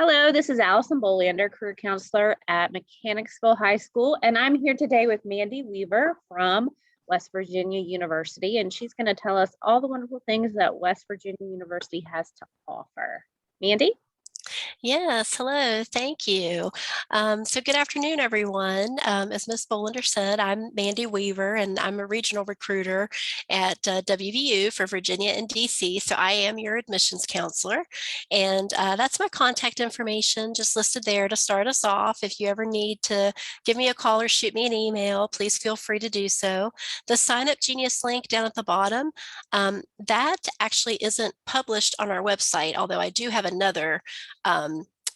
Hello, this is Allison Bolander, career counselor at Mechanicsville High School, and I'm here today with Mandy Weaver from West Virginia University, and she's going to tell us all the wonderful things that West Virginia University has to offer. Mandy? Yes, hello, thank you. So good afternoon, everyone. As Ms. Bolander said, I'm Mandy Weaver, and I'm a regional recruiter at WVU for Virginia and DC. So I am your admissions counselor, and that's my contact information just listed there to start us off. If you ever need to give me a call or shoot me an email, please feel free to do so. The Sign Up Genius link down at the bottom, that actually isn't published on our website, although I do have another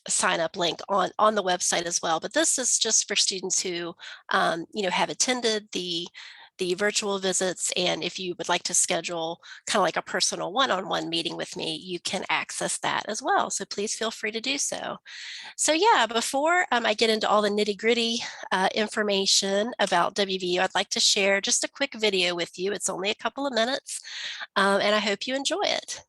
sign up link on the website as well. But this is just for students who have attended the virtual visits, and if you would like to schedule kind of like a personal one-on-one meeting with me, you can access that as well. So please feel free to do so. So yeah, before I get into all the nitty-gritty information about WVU, I'd like to share just a quick video with you. It's only a couple of minutes, and I hope you enjoy it.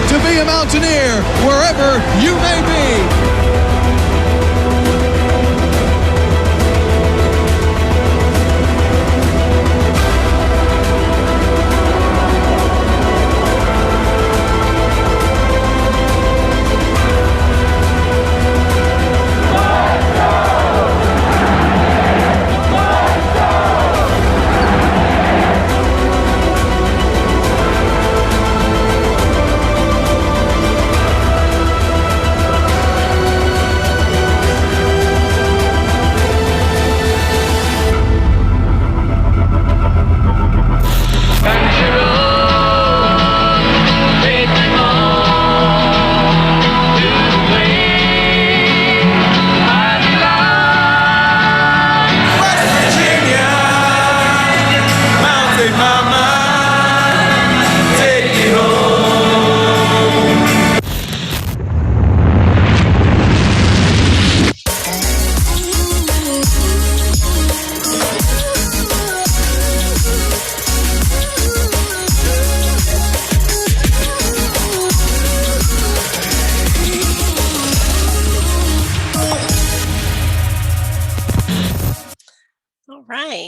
To be a mountaineer wherever you may be.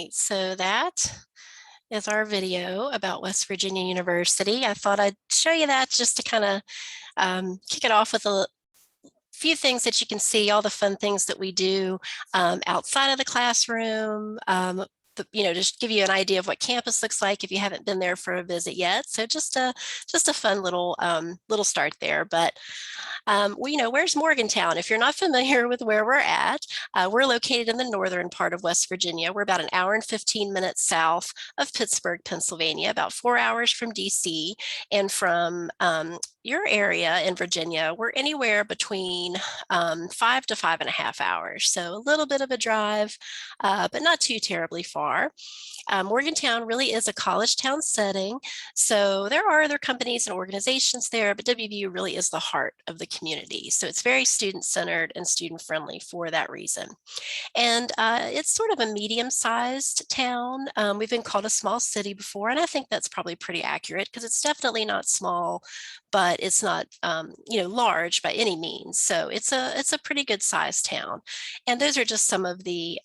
So that is our video about West Virginia University. I thought I'd show you that just to kind of kick it off with a few things that you can see, all the fun things that we do outside of the classroom, just give you an idea of what campus looks like if you haven't been there for a visit yet. So just a fun little start there. But where's Morgantown? If you're not familiar with where we're at, we're located in the northern part of West Virginia. We're about an hour and 15 minutes south of Pittsburgh, Pennsylvania, about 4 hours from DC, and from your area in Virginia, we're anywhere between 5 to 5.5 hours. So a little bit of a drive, but not too terribly far. Morgantown really is a college town setting. So there are other companies and organizations there, but WVU really is the heart of the community. So it's very student-centered and student-friendly for that reason. And it's sort of a medium-sized town. We've been called a small city before, and I think that's probably pretty accurate because it's definitely not small, but it's not large by any means. So it's a pretty good sized town. And those are just some of the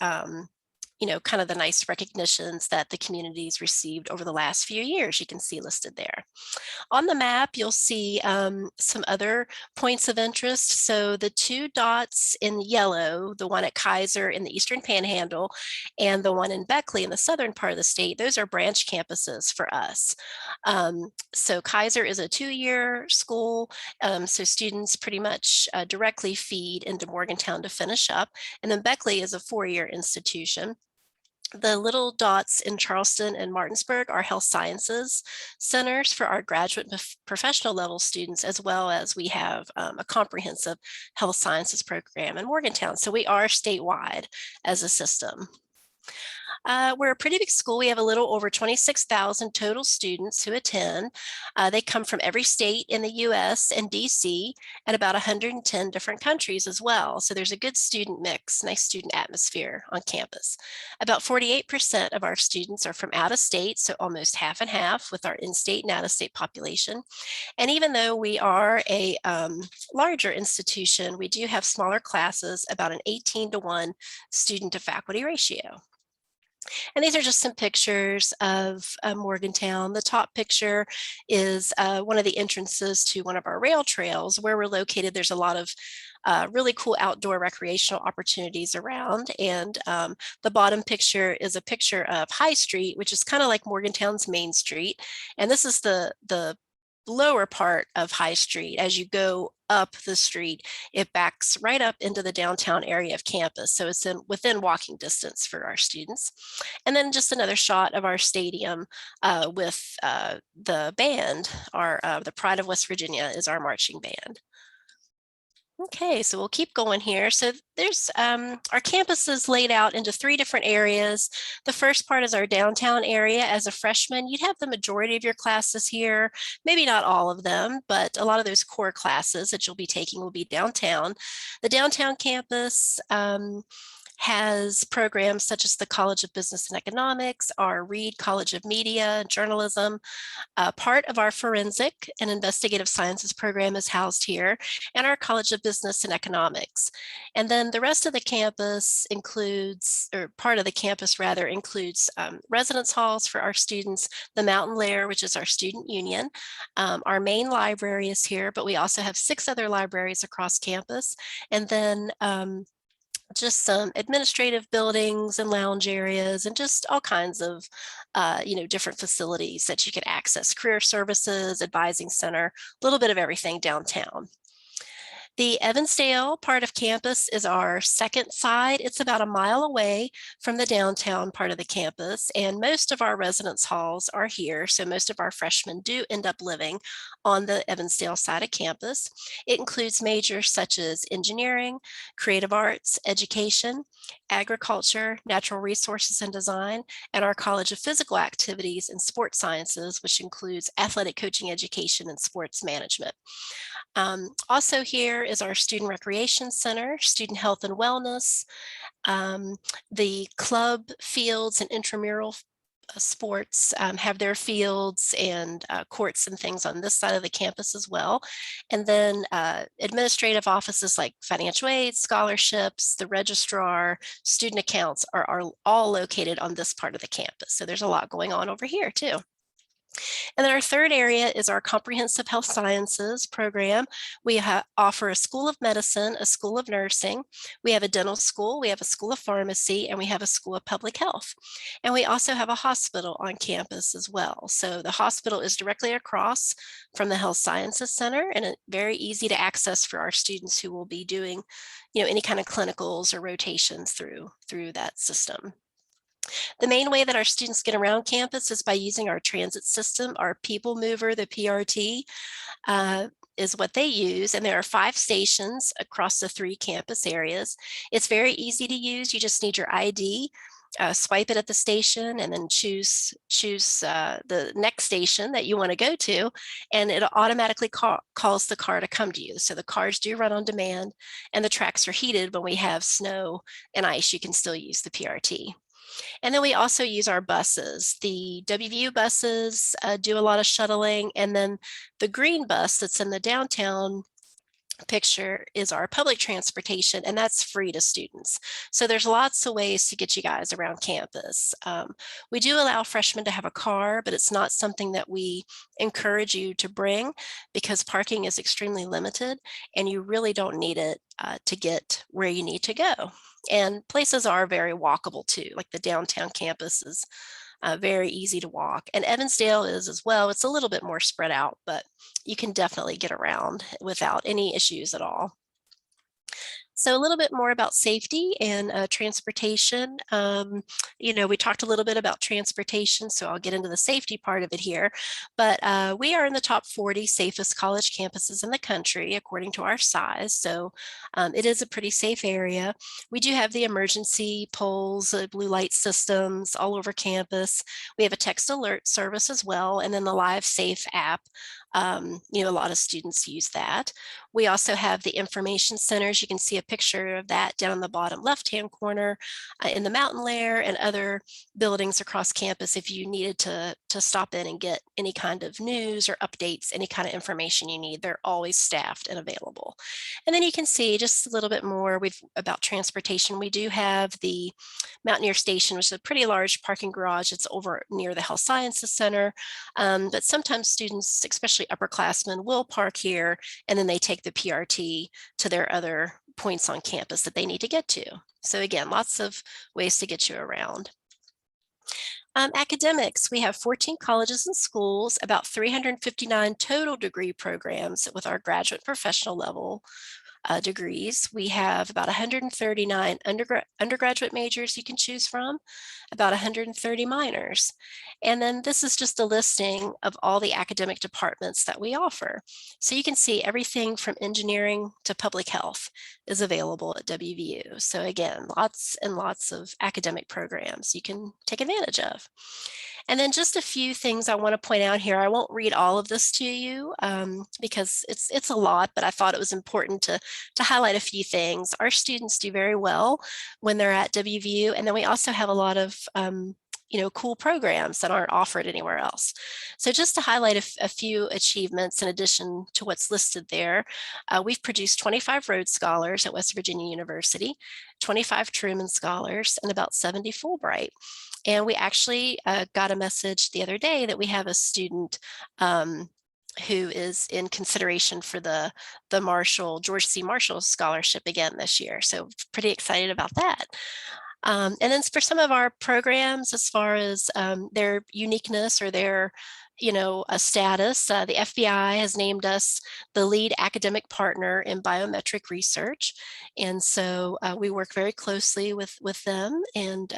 kind of the nice recognitions that the community's received over the last few years. You can see listed there. On the map, you'll see some other points of interest. So the two dots in yellow, the one at Kaiser in the Eastern Panhandle and the one in Beckley in the southern part of the state, those are branch campuses for us. So Kaiser is a 2-year school, so students pretty much directly feed into Morgantown to finish up. And then Beckley is a 4-year institution. The little dots in Charleston and Martinsburg are health sciences centers for our graduate and professional level students, as well as we have a comprehensive health sciences program in Morgantown. So we are statewide as a system. We're a pretty big school. We have a little over 26,000 total students who attend. They come from every state in the US and DC and about 110 different countries as well. So there's a good student mix, nice student atmosphere on campus. About 48% of our students are from out of state, so almost half and half with our in-state and out-of-state population. And even though we are a larger institution, we do have smaller classes, about an 18-to-1 student to faculty ratio. And these are just some pictures of Morgantown. The top picture is one of the entrances to one of our rail trails. Where we're located, there's a lot of really cool outdoor recreational opportunities around. And the bottom picture is a picture of High Street, which is kind of like Morgantown's Main Street. And this is the lower part of High Street. As you go up the street, it backs right up into the downtown area of campus. So it's within walking distance for our students. And then just another shot of our stadium with the band. The Pride of West Virginia is our marching band. Okay, so we'll keep going here. So there's our campus is laid out into 3 different areas. The first part is our downtown area. As a freshman, you'd have the majority of your classes here, maybe not all of them, but a lot of those core classes that you'll be taking will be downtown. The downtown campus has programs such as the College of Business and Economics, our Reed College of Media and Journalism. Part of our Forensic and Investigative Sciences program is housed here, and our College of Business and Economics. And then the rest of the campus includes, or part of the campus rather, includes residence halls for our students, the Mountain Lair, which is our student union. Our main library is here, but we also have 6 other libraries across campus. And then just some administrative buildings and lounge areas and just all kinds of, different facilities that you can access, career services, advising center, a little bit of everything downtown. The Evansdale part of campus is our second side. It's about a mile away from the downtown part of the campus, and most of our residence halls are here. So most of our freshmen do end up living on the Evansdale side of campus. It includes majors such as engineering, creative arts, education, agriculture, natural resources and design, and our College of Physical Activities and Sports Sciences, which includes athletic coaching education and sports management. Also here is our Student Recreation Center, Student Health and Wellness, the club fields and intramural sports have their fields and courts and things on this side of the campus as well. And then administrative offices like financial aid, scholarships, the registrar, student accounts are all located on this part of the campus. So there's a lot going on over here too. And then our third area is our Comprehensive Health Sciences program. We offer a School of Medicine, a School of Nursing. We have a dental school, we have a School of Pharmacy, and we have a School of Public Health. And we also have a hospital on campus as well. So the hospital is directly across from the Health Sciences Center, and it's very easy to access for our students who will be doing, any kind of clinicals or rotations through that system. The main way that our students get around campus is by using our transit system. Our People Mover, the PRT, is what they use, and there are 5 stations across the 3 campus areas. It's very easy to use. You just need your ID swipe it at the station and then choose the next station that you want to go to, and it automatically calls the car to come to you. So the cars do run on demand, and the tracks are heated. When we have snow and ice, you can still use the PRT. And then we also use our buses. The WVU buses do a lot of shuttling, and then the green bus that's in the downtown picture is our public transportation, and that's free to students. So there's lots of ways to get you guys around campus. We do allow freshmen to have a car, but it's not something that we encourage you to bring because parking is extremely limited and you really don't need it to get where you need to go. And places are very walkable too, like the downtown campus is very easy to walk. And Evansdale is as well. It's a little bit more spread out, but you can definitely get around without any issues at all. So a little bit more about safety and transportation. We talked a little bit about transportation, so I'll get into the safety part of it here. But we are in the top 40 safest college campuses in the country, according to our size. So it is a pretty safe area. We do have the emergency poles, blue light systems all over campus. We have a text alert service as well, and then the Live Safe app. A lot of students use that. We also have the information centers. You can see a picture of that down in the bottom left-hand corner in the mountain layer and other buildings across campus if you needed to stop in and get any kind of news or updates, any kind of information you need. They're always staffed and available. And then you can see just a little bit more about transportation. We do have the Mountaineer Station, which is a pretty large parking garage. It's over near the Health Sciences Center. But sometimes students, especially upperclassmen, will park here and then they take the PRT to their other points on campus that they need to get to. So again, lots of ways to get you around. Academics, we have 14 colleges and schools, about 359 total degree programs with our graduate professional level degrees. We have about 139 undergraduate majors you can choose from, about 130 minors. And then this is just a listing of all the academic departments that we offer. So you can see everything from engineering to public health is available at WVU. So again, lots and lots of academic programs you can take advantage of. And then just a few things I want to point out here. I won't read all of this to you because it's a lot, but I thought it was important to highlight a few things. Our students do very well when they're at WVU, and then we also have a lot of cool programs that aren't offered anywhere else. So just to highlight a few achievements in addition to what's listed there, we've produced 25 Rhodes Scholars at West Virginia University, 25 Truman Scholars, and about 70 Fulbright. And we actually got a message the other day that we have a student who is in consideration for the George C. Marshall Scholarship again this year. So pretty excited about that. And then for some of our programs, as far as their uniqueness or their a status, the FBI has named us the lead academic partner in biometric research. And so we work very closely with them and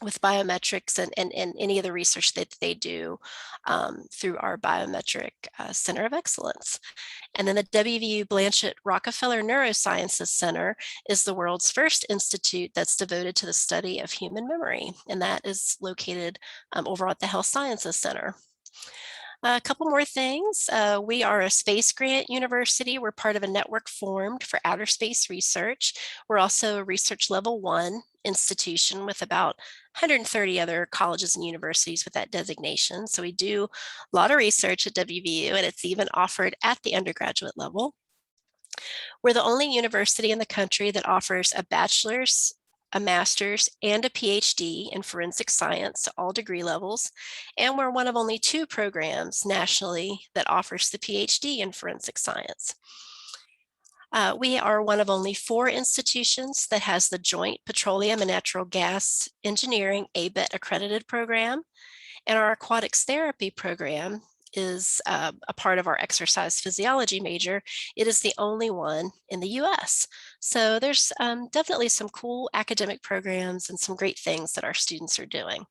with biometrics and any of the research that they do through our Biometric Center of Excellence. And then the WVU Blanchett Rockefeller Neurosciences Center is the world's first institute that's devoted to the study of human memory. And that is located over at the Health Sciences Center. A couple more things. We are a space grant university. We're part of a network formed for outer space research. We're also a research level 1 institution with about 130 other colleges and universities with that designation. So we do a lot of research at WVU, and it's even offered at the undergraduate level. We're the only university in the country that offers a bachelor's, a master's, and a PhD in forensic science to all degree levels. And we're one of only 2 programs nationally that offers the PhD in forensic science. We are one of only 4 institutions that has the Joint Petroleum and Natural Gas Engineering ABET accredited program. And our aquatics therapy program is a part of our exercise physiology major. It is the only one in the US. So there's definitely some cool academic programs and some great things that our students are doing.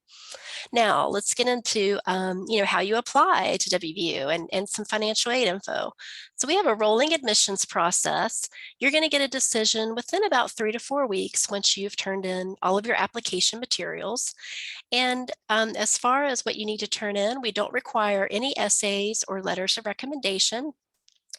Now let's get into how you apply to WVU and some financial aid info. So we have a rolling admissions process. You're going to get a decision within about 3 to 4 weeks once you've turned in all of your application materials. And as far as what you need to turn in, we don't require any essays or letters of recommendation.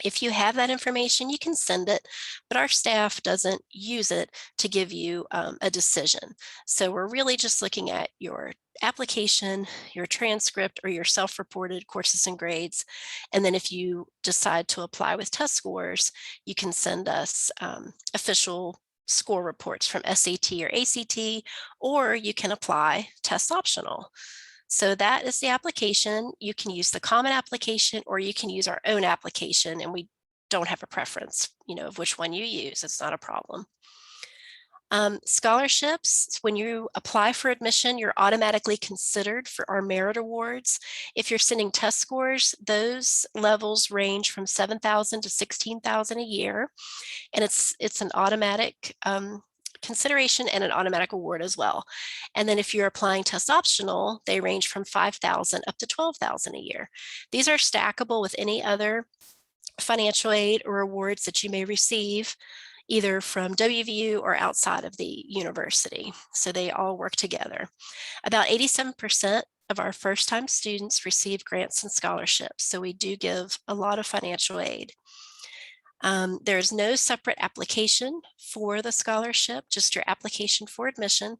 If you have that information, you can send it, but our staff doesn't use it to give you a decision. So we're really just looking at your application, your transcript, or your self-reported courses and grades. And then if you decide to apply with test scores, you can send us official score reports from SAT or ACT, or you can apply test optional. So that is the application. You can use the common application or you can use our own application, and we don't have a preference, of which one you use. It's not a problem. Scholarships, when you apply for admission, you're automatically considered for our merit awards. If you're sending test scores, those levels range from 7,000 to 16,000 a year, and it's an automatic consideration and an automatic award as well. And then if you're applying test optional, they range from 5,000 up to 12,000 a year. These are stackable with any other financial aid or awards that you may receive, either from WVU or outside of the university. So they all work together. About 87% of our first-time students receive grants and scholarships. So we do give a lot of financial aid. There's no separate application for the scholarship, just your application for admission.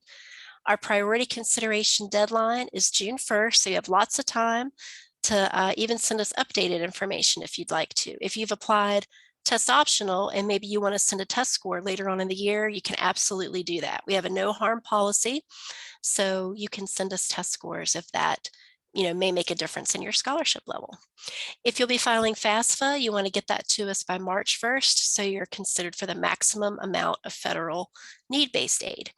Our priority consideration deadline is June 1st, so you have lots of time to even send us updated information if you'd like to. If you've applied test optional and maybe you want to send a test score later on in the year, you can absolutely do that. We have a no harm policy, so you can send us test scores if that may make a difference in your scholarship level. If you'll be filing FAFSA, you want to get that to us by March 1st, so you're considered for the maximum amount of federal need-based aid.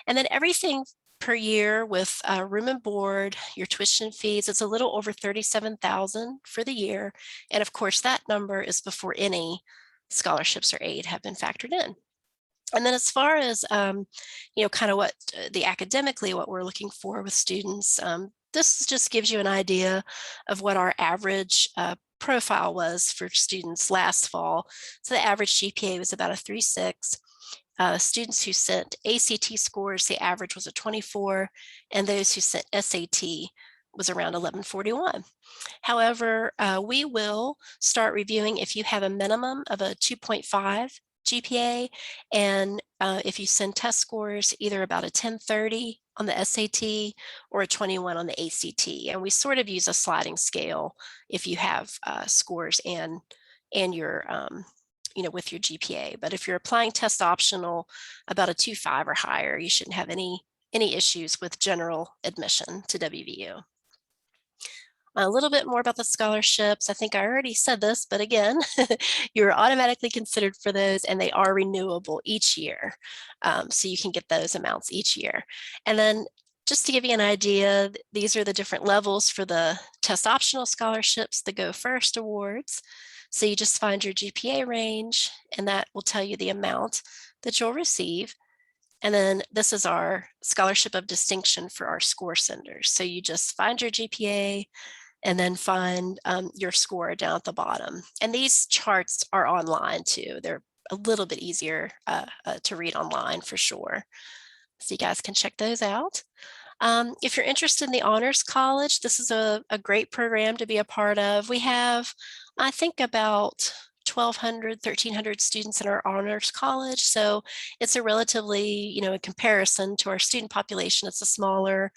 And then everything per year with room and board, your tuition fees, it's a little over $37,000 for the year. And of course, that number is before any scholarships or aid have been factored in. And then as far as, kind of what academically, what we're looking for with students, this just gives you an idea of what our average profile was for students last fall. So the average GPA was about a 3.6. Students who sent ACT scores, the average was a 24, and those who sent SAT was around 1141. However, we will start reviewing if you have a minimum of a 2.5 GPA, and if you send test scores, either about a 1030 on the SAT or a 21 on the ACT. And we sort of use a sliding scale if you have scores and your with your GPA. But if you're applying test optional, about a 2.5 or higher, you shouldn't have any issues with general admission to WVU. A little bit more about the scholarships. I think I already said this, but again, you're automatically considered for those, and they are renewable each year. So you can get those amounts each year. And then just to give you an idea, these are the different levels for the test optional scholarships, the Go First awards. So you just find your GPA range, and that will tell you the amount that you'll receive. And then this is our scholarship of distinction for our score senders. So you just find your GPA and then find your score down at the bottom. And these charts are online too. They're a little bit easier to read online for sure. So you guys can check those out. If you're interested in the Honors College, this is a great program to be a part of. We have, I think, about 1,200, 1,300 students in our Honors College. So it's a relatively, in comparison to our student population, it's a smaller,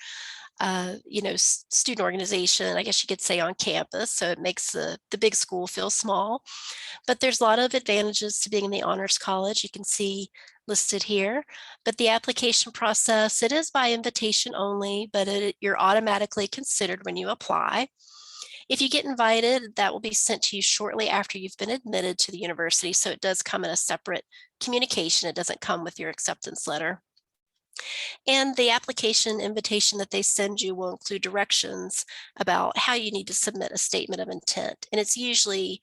student organization, I guess you could say, on campus. So it makes the big school feel small. But there's a lot of advantages to being in the Honors College. You can see listed here, but the application process, it is by invitation only, but you're automatically considered when you apply. If you get invited, that will be sent to you shortly after you've been admitted to the university. So it does come in a separate communication. It doesn't come with your acceptance letter. And the application invitation that they send you will include directions about how you need to submit a statement of intent. And it's usually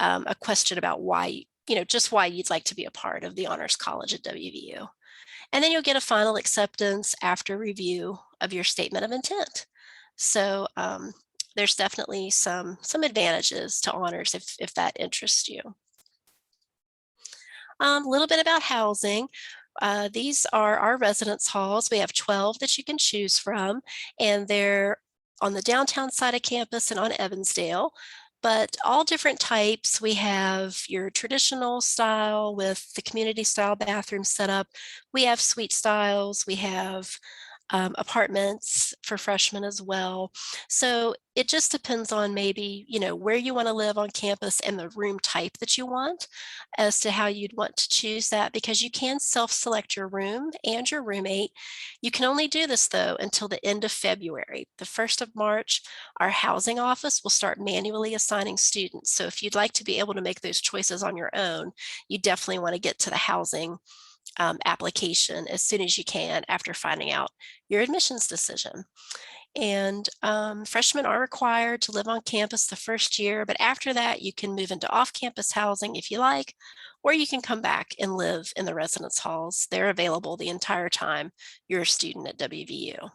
a question about why just why you'd like to be a part of the Honors College at WVU. And then you'll get a final acceptance after review of your statement of intent. So there's definitely some advantages to honors if that interests you. A little bit about housing. These are our residence halls. We have 12 that you can choose from, and they're on the downtown side of campus and on Evansdale, but all different types. We have your traditional style with the community style bathroom setup. We have suite styles. We have apartments for freshmen as well. So it just depends on maybe, where you want to live on campus and the room type that you want as to how you'd want to choose that, because you can self-select your room and your roommate. You can only do this though until the end of February. The 1st of March, our housing office will start manually assigning students. So if you'd like to be able to make those choices on your own, you definitely want to get to the housing application as soon as you can after finding out your admissions decision. And freshmen are required to live on campus the first year, but after that you can move into off-campus housing if you like, or you can come back and live in the residence halls. They're available the entire time you're a student at WVU.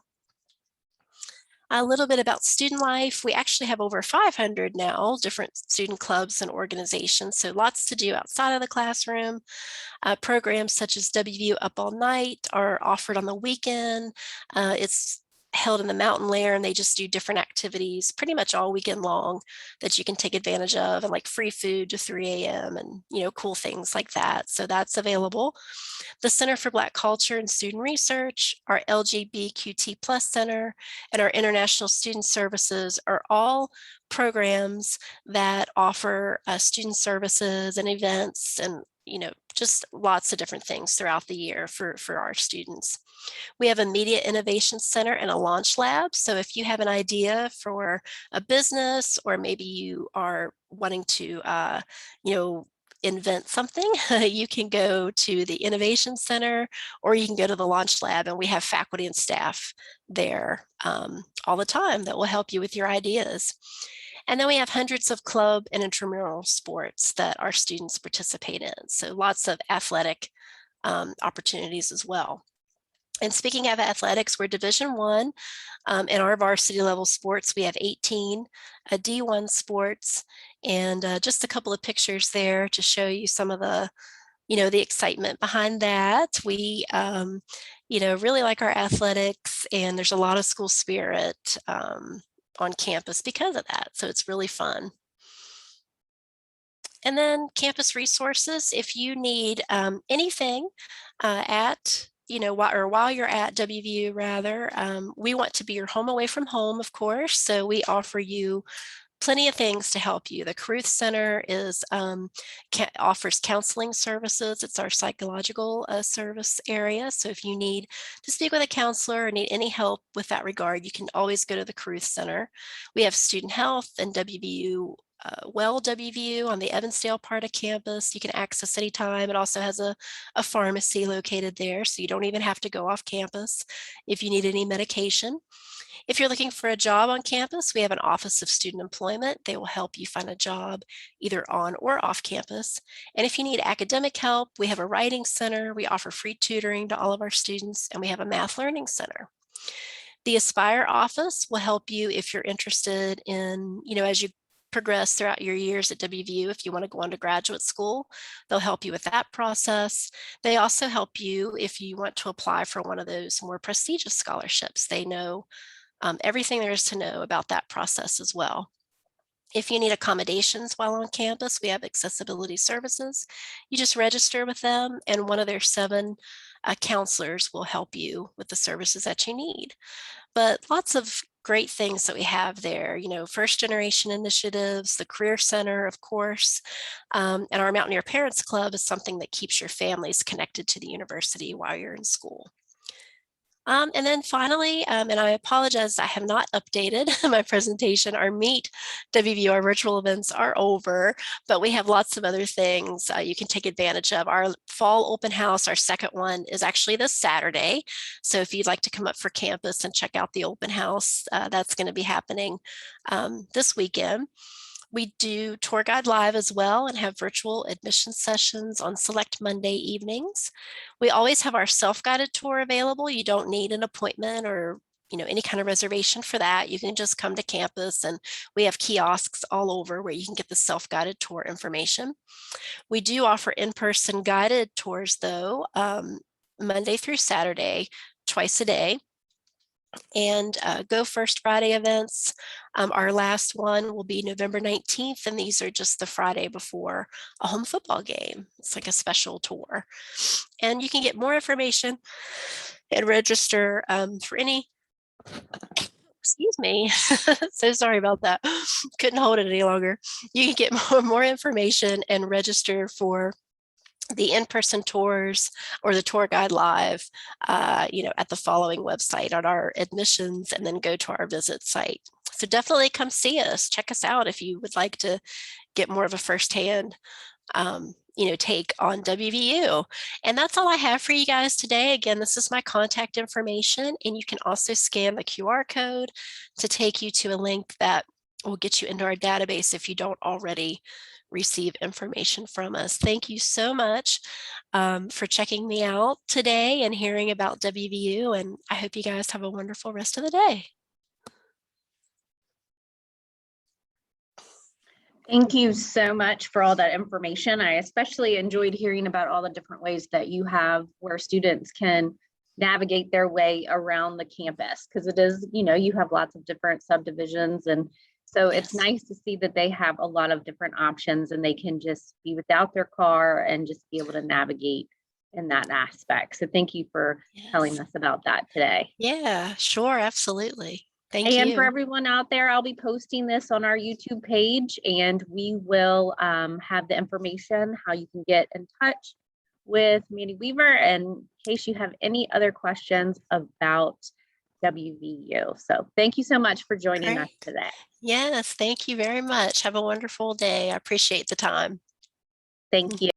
A little bit about student life. We actually have over 500 now, different student clubs and organizations, so lots to do outside of the classroom. Programs such as WVU Up All Night are offered on the weekend. It's held in the mountain lair, and they just do different activities pretty much all weekend long that you can take advantage of, and like free food to 3 a.m. and cool things like that. So that's available. The Center for Black Culture and Student Research, our LGBTQ+ Center, and our International Student Services are all programs that offer student services and events and just lots of different things throughout the year for our students. We have a Media Innovation Center and a launch lab. So if you have an idea for a business, or maybe you are wanting to, invent something, you can go to the Innovation Center, or you can go to the launch lab, and we have faculty and staff there all the time that will help you with your ideas. And then we have hundreds of club and intramural sports that our students participate in. So lots of athletic opportunities as well. And speaking of athletics, we're Division I. In our varsity level sports, we have 18 D1 sports, and just a couple of pictures there to show you some of the, the excitement behind that. We, really like our athletics, and there's a lot of school spirit on campus because of that. So it's really fun. And then campus resources. If you need anything while you're at WVU rather, we want to be your home away from home, of course. So we offer you plenty of things to help you. The Caruth Center offers counseling services. It's our psychological service area. So if you need to speak with a counselor or need any help with that regard, you can always go to the Caruth Center. We have student health and WVU WVU on the Evansdale part of campus. You can access anytime. It also has a pharmacy located there, so you don't even have to go off campus if you need any medication. If you're looking for a job on campus, we have an Office of Student Employment. They will help you find a job either on or off campus. And if you need academic help, we have a writing center. We offer free tutoring to all of our students, and we have a math learning center. The Aspire office will help you if you're interested in, as you progress throughout your years at WVU, if you want to go on to graduate school, they'll help you with that process. They also help you if you want to apply for one of those more prestigious scholarships. They know everything there is to know about that process as well. If you need accommodations while on campus, we have accessibility services. You just register with them, and one of their 7 counselors will help you with the services that you need. But lots of great things that we have there, first generation initiatives, the Career Center, of course, and our Mountaineer Parents Club is something that keeps your families connected to the university while you're in school. And then finally, and I apologize, I have not updated my presentation. Our Meet WVU, our virtual events are over, but we have lots of other things you can take advantage of. Our fall open house, our second one, is actually this Saturday. So if you'd like to come up for campus and check out the open house, that's going to be happening this weekend. We do Tour Guide Live as well and have virtual admission sessions on select Monday evenings. We always have our self-guided tour available. You don't need an appointment or any kind of reservation for that. You can just come to campus, and we have kiosks all over where you can get the self-guided tour information. We do offer in-person guided tours though, Monday through Saturday, twice a day. And Go First Friday events. Our last one will be November 19th, and these are just the Friday before a home football game. It's like a special tour. And you can get more information and register for any, excuse me, so sorry about that. Couldn't hold it any longer. You can get more information and register for the in-person tours or the Tour Guide Live, at the following website on our admissions, and then go to our visit site. So definitely come see us, check us out if you would like to get more of a firsthand, take on WVU. And that's all I have for you guys today. Again, this is my contact information, and you can also scan the QR code to take you to a link that will get you into our database if you don't already receive information from us. Thank you so much for checking me out today and hearing about WVU, and I hope you guys have a wonderful rest of the day. Thank you so much for all that information. I especially enjoyed hearing about all the different ways that you have where students can navigate their way around the campus, because it is, you have lots of different subdivisions, and so it's nice to see that they have a lot of different options and they can just be without their car and just be able to navigate in that aspect. So thank you for telling us about that today. Yeah, sure. Absolutely. Thank and you. For everyone out there, I'll be posting this on our YouTube page, and we will have the information how you can get in touch with Mandy Weaver in case you have any other questions about WVU. So thank you so much for joining us today. Yes, thank you very much. Have a wonderful day. I appreciate the time. Thank you.